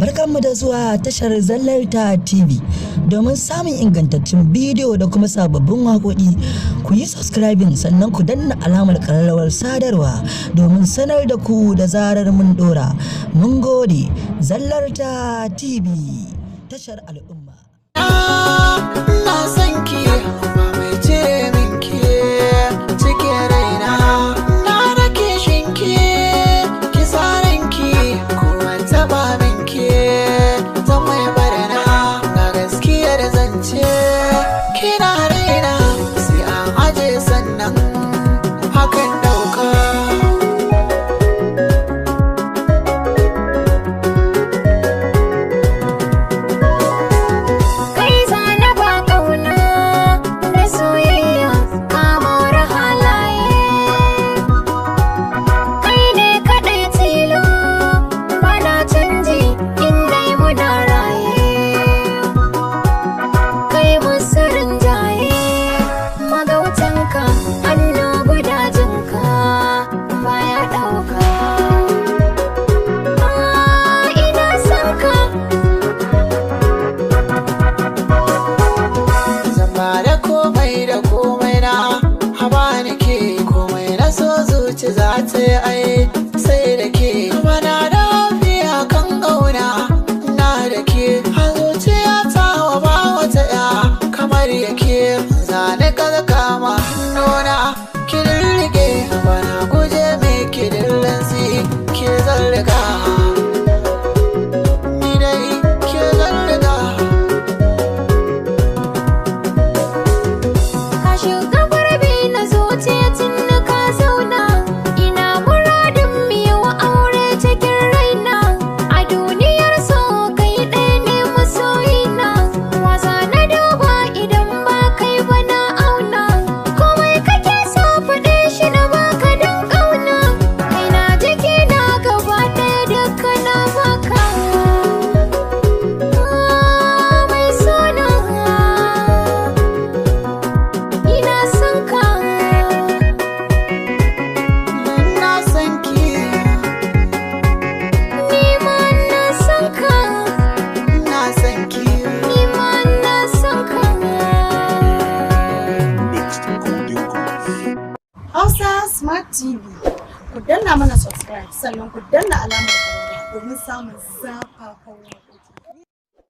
Barkanmu da zuwa tashar Zallar Ta TV. Domin samun ingantaccen bidiyo da kuma sababbin wakoki, ku yi subscribing sannan ku danna alamar kararrawar sadarwa domin sanar da ku da zarar mun dora. Mun gode. Zallar Ta TV, tashar al'umma. Na san ki mai ce min ki cikin raina, na rake shinki ki saran ki kumanta ba min ki zan mai barna ga gaskiyar zance kina raina sai an aje sannan hakan dauka. Za ta yi ai sai da ke bana da lafiya kan kauna na da ke a zuciya ta wa ba wata ya kamar yake zane kaza kama hannuna ki rike bana guje mai ki dillansi ke zarga ni dai ke zarga ka shiga gurbi na zuciya tun ka zauna. Smart TV, ku danna mana subscribe sannan ku danna alamar kararrawar domin samun zafafan